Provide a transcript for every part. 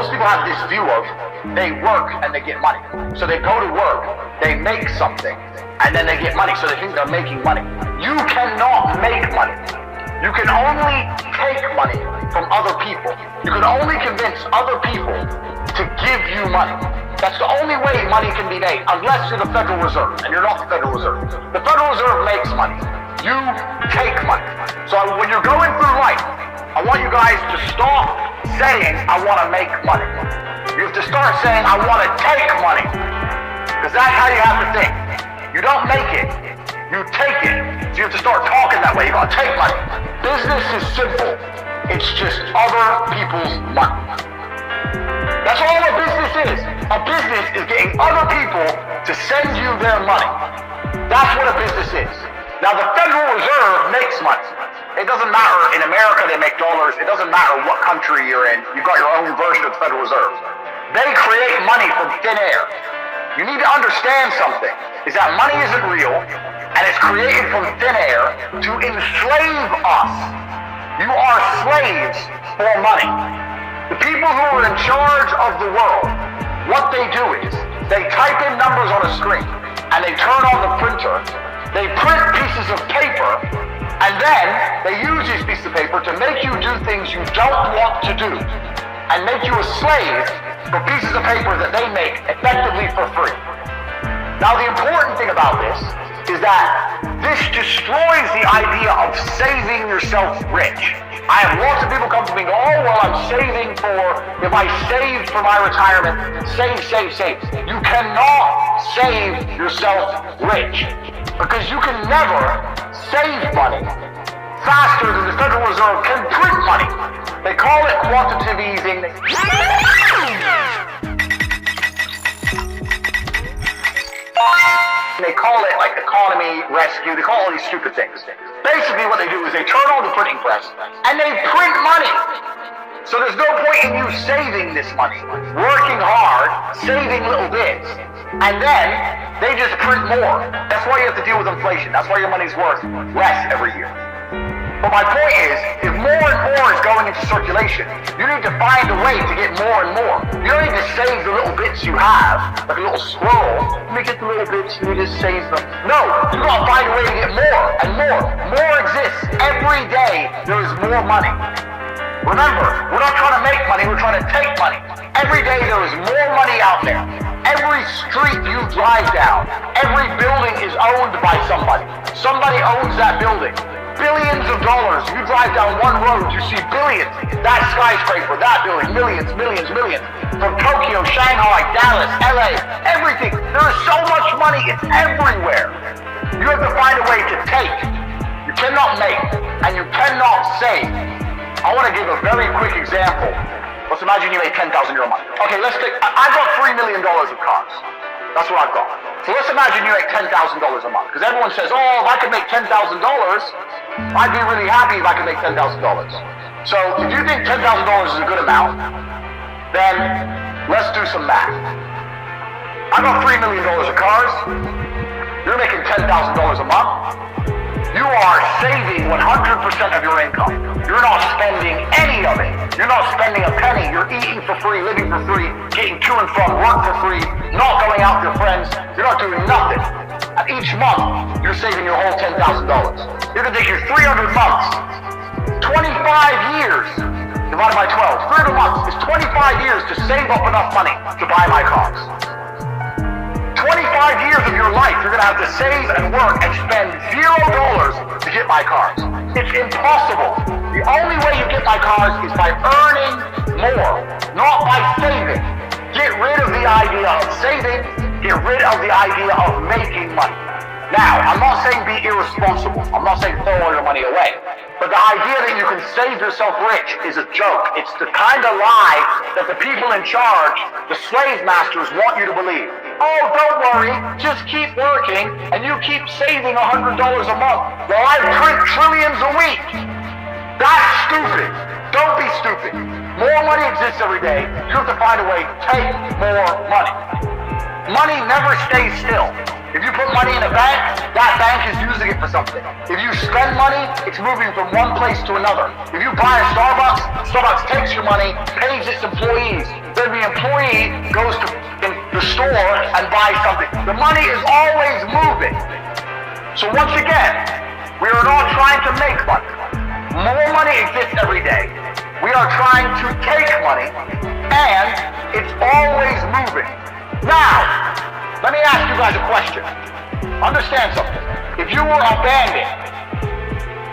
most people have this view of they work and they get money. So they go to work, they make something, and then they get money, so they think they're making money. You cannot make money. You can only take money from other people. You can only convince other people to give you money. That's the only way money can be made, unless you're the Federal Reserve, and you're not the Federal Reserve. The Federal Reserve makes money. You take money. So when you're going through life, I want you guys to stop saying, I want to make money. You have to start saying, I want to take money. Because that's how you have to think. You don't make it, you take it. So you have to start talking that way. You gotta take money. Business is simple. It's just other people's money. That's all a business is. A business is getting other people to send you their money. That's what a business is. Now the Federal Reserve makes money. It doesn't matter, in America they make dollars. It doesn't matter what country you're in. You've got your own version of the Federal Reserve. They create money from thin air. You need to understand something, is that money isn't real, and it's created from thin air to enslave us. You are slaves for money. The people who are in charge of the world, what they do is, they type in numbers on a screen, and they turn on the printer, they print pieces of paper, and then they use these pieces of paper to make you do things you don't want to do, and make you a slave for pieces of paper that they make effectively for free. Now the important thing about this is that this destroys the idea of saving yourself rich. I have lots of people come to me and go, oh, well, I'm saving for, if I saved for my retirement, save. You cannot save yourself rich, because you can never save money faster than the Federal Reserve can print money. They call it quantitative easing. They call it like economy rescue. They call all these stupid things. Basically what they do is they turn on the printing press and they print money. So there's no point in you saving this money, working hard, saving little bits, and then they just print more. That's why you have to deal with inflation. That's why your money's worth less every year. But my point is, if more and more is going into circulation, you need to find a way to get more and more. You don't need to save the little bits you have, like a little squirrel. Let me get the little bits, you need to save them. No, you gotta find a way to get more and more. More exists. Every day, there is more money. Remember, we're not trying to make money, we're trying to take money. Every day, there is more money out there. Every street you drive down, every building is owned by somebody. Somebody owns that building. Billions of dollars. You drive down one road, you see billions. That skyscraper, that building, millions. From Tokyo, Shanghai, Dallas, LA, everything. There is so much money, it's everywhere. You have to find a way to take. You cannot make, and you cannot save. I want to give a very quick example. Let's imagine you made $10,000 a month. Okay, I've got $3 million of cars. That's what I've got. So let's imagine you make $10,000 a month. Because everyone says, oh, if I could make $10,000, I'd be really happy if I could make $10,000. So if you think $10,000 is a good amount, then let's do some math. I've got $3 million of cars. You're making $10,000 a month. You are saving 100% of your income. You're not spending any of it. You're not spending a penny. You're eating for free, living for free, getting to and from work for free, not going out with your friends. You're not doing nothing. And each month, you're saving your whole $10,000. You're going to take your 300 months, 25 years, divided by 12. 300 months is 25 years to save up enough money to buy my cars. 25 years of your life, you're going to have to save and work and spend $0 to get my cars. It's impossible. The only way you get my cars is by earning more, not by saving. Get rid of the idea of saving. Get rid of the idea of making money. Now, I'm not saying be irresponsible. I'm not saying throw all your money away. But the idea that you can save yourself rich is a joke. It's the kind of lie that the people in charge, the slave masters, want you to believe. Oh, don't worry, just keep working and you keep saving $100 a month while I print trillions a week. That's stupid. Don't be stupid. More money exists every day. You have to find a way to take more money. Money never stays still. If you put money in a bank, that bank is using it for something. If you spend money, it's moving from one place to another. If you buy a Starbucks, Starbucks takes your money, pays its employees. goes to the store and buys something. The money is always moving. So once again, we are not trying to make money. More money exists every day. We are trying to take money, and it's always moving. Now, let me ask you guys a question. Understand something. If you were a bandit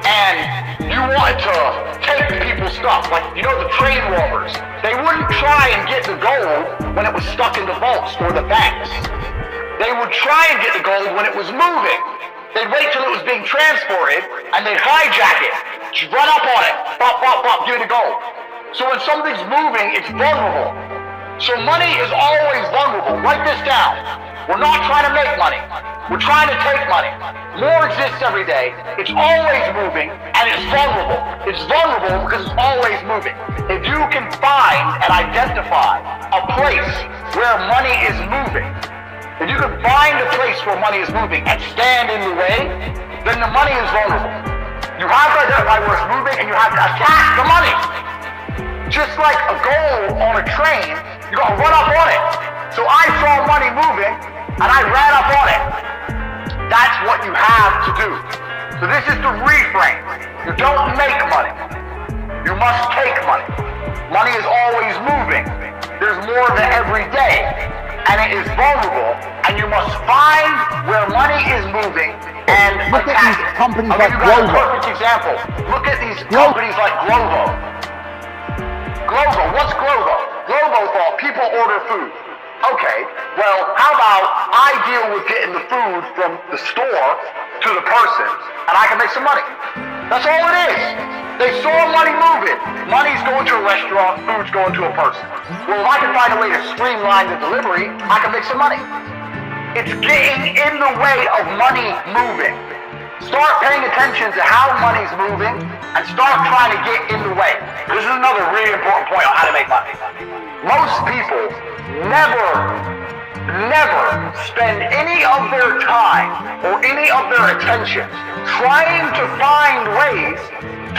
and you wanted to take people's stuff, like, you know, the train robbers, they wouldn't try and get the gold when it was stuck in the vaults or the banks. They would try and get the gold when it was moving. They'd wait till it was being transported, and they'd hijack it, run up on it, bop, bop, bop, give it the gold. So when something's moving, it's vulnerable. So money is always vulnerable. Write this down. We're not trying to make money. We're trying to take money. More exists every day. It's always moving, and it's vulnerable. It's vulnerable because it's always moving. If you can find and identify a place where money is moving, if you can find a place where money is moving and stand in the way, then the money is vulnerable. You have to identify where it's moving, and you have to attack the money. Just like a goal on a train, you gotta run up on it. So I saw money moving, and I ran up on it. That's what you have to do. So this is the reframe. You don't make money. You must take money. Money is always moving. There's more of it every day, and it is vulnerable, and you must find where money is moving and attack it. Companies I'll like give you guys a Glovo. perfect example. Look at these companies like Glovo. Glovo, what's Glovo? Glovo thought people order food. Okay, well, how about I deal with getting the food from the store to the person, and I can make some money. That's all it is. They saw money moving. Money's going to a restaurant, food's going to a person. Well, if I can find a way to streamline the delivery, I can make some money. It's getting in the way of money moving. Start paying attention to how money's moving and start trying to get in the way. This is another really important point on how to make money. Most people never spend any of their time or any of their attention trying to find ways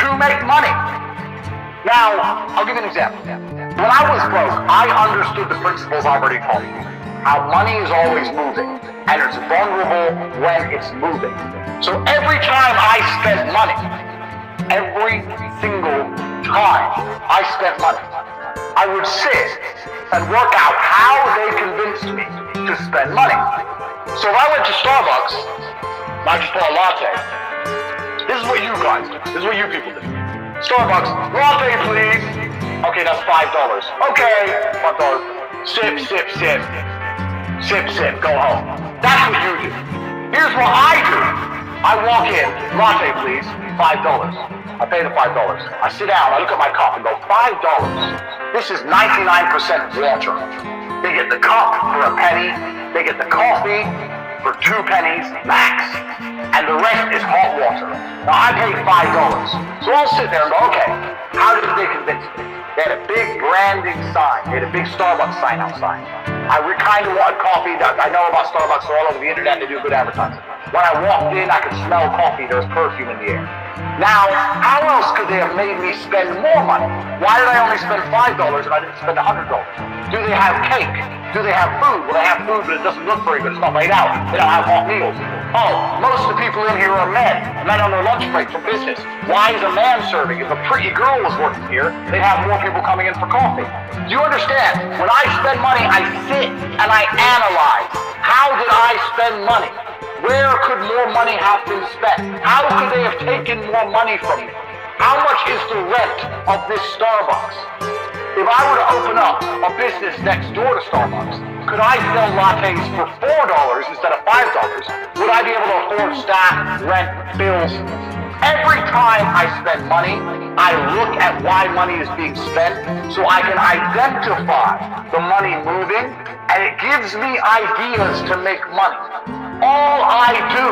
to make money. Now, I'll give you an example. When I was broke, I understood the principles I've already taught you. How money is always moving, and it's vulnerable when it's moving. So every time I spent money, every single time I spent money, I would sit and work out how they convinced me to spend money. So if I went to Starbucks, and I just bought a latte. This is what you guys do. This is what you people do. Starbucks, latte please. Okay, that's $5. Okay, $5. Sip, sip, sip. Sip, sip, go home. That's what you do. Here's what I do. I walk in, latte please, $5. I pay the $5. I sit down, I look at my cup and go, $5. This is 99% water. They get the cup for a penny, they get the coffee for 2 pennies max, and the rest is hot water. Now I paid $5. So I'll sit there and go, okay, how did they convince me? They had a big branding sign. They had a big Starbucks sign outside. I kind of wanted coffee. I know about Starbucks. They're all over the internet. They do good advertising. When I walked in, I could smell coffee. There was perfume in the air. Now, how else could they have made me spend more money? Why did I only spend $5 and I didn't spend $100? Do they have cake? Do they have food? Well, they have food, but it doesn't look very good. It's not laid out. They don't have hot meals. Oh, most of the people in here are men on their lunch break from business. Why is a man serving? If a pretty girl was working here, they'd have more people coming in for coffee. Do you understand? When I spend money, I sit and I analyze. How did I spend money? Where could more money have been spent? How could they have taken more money from me? How much is the rent of this Starbucks? If I were to open up a business next door to Starbucks, could I sell lattes for $4 instead of $5? Would I be able to afford staff, rent, bills? Every time I spend money, I look at why money is being spent so I can identify the money moving, and it gives me ideas to make money. All I do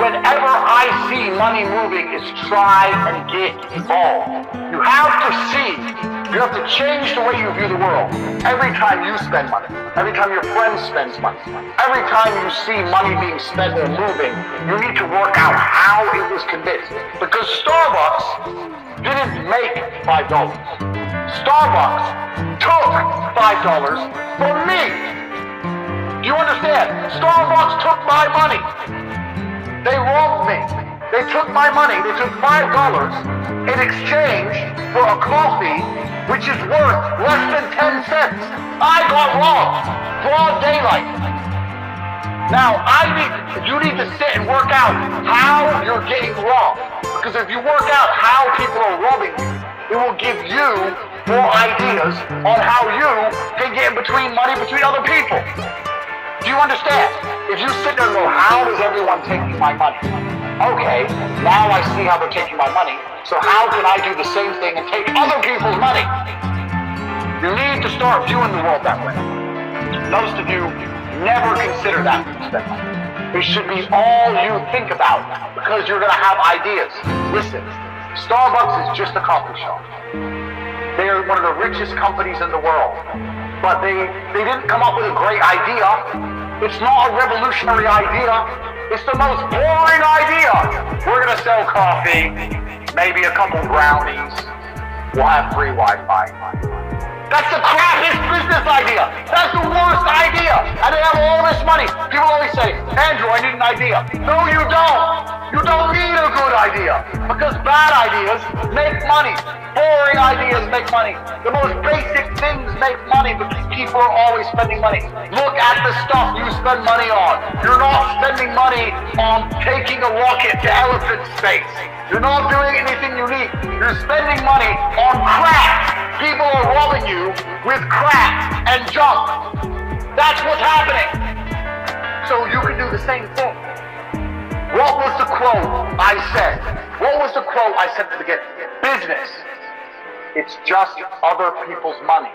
whenever I see money moving is try and get involved. You have to change the way you view the world. Every time you spend money, every time your friend spends money, every time you see money being spent or moving, you need to work out how it was convinced. Because Starbucks didn't make $5. Starbucks took $5 for me. Do you understand? Starbucks took my money. They robbed me. They took my money. They took $5 in exchange for a coffee which is worth less than 10 cents. I got robbed. Broad daylight. Now, you need to sit and work out how you're getting robbed. Because if you work out how people are robbing you, it will give you more ideas on how you can get in between money between other people. Do you understand? If you sit there and go, how is everyone taking my money? Okay, now I see how they're taking my money, so how can I do the same thing and take other people's money? You need to start viewing the world that way. Most of you never consider that when you spend money. It should be all you think about, because you're going to have ideas. Listen, Starbucks is just a coffee shop. They are one of the richest companies in the world. But they didn't come up with a great idea. It's not a revolutionary idea. It's the most boring idea. We're going to sell coffee, maybe a couple brownies. We'll have free Wi-Fi. That's the crappiest business idea. That's the worst idea. And they have all this money. People always say, Andrew, I need an idea. No, you don't. You don't need a good idea. Because bad ideas make money. Boring ideas make money. The most basic things make money because people are always spending money. Look at the stuff you spend money on. You're not spending money on taking a rocket to elephant space. You're not doing anything unique. You're spending money on crap. People are robbing you with crap and junk. That's what's happening. So you can do the same thing. What was the quote I said? What was the quote I said at the beginning? Business. It's just other people's money.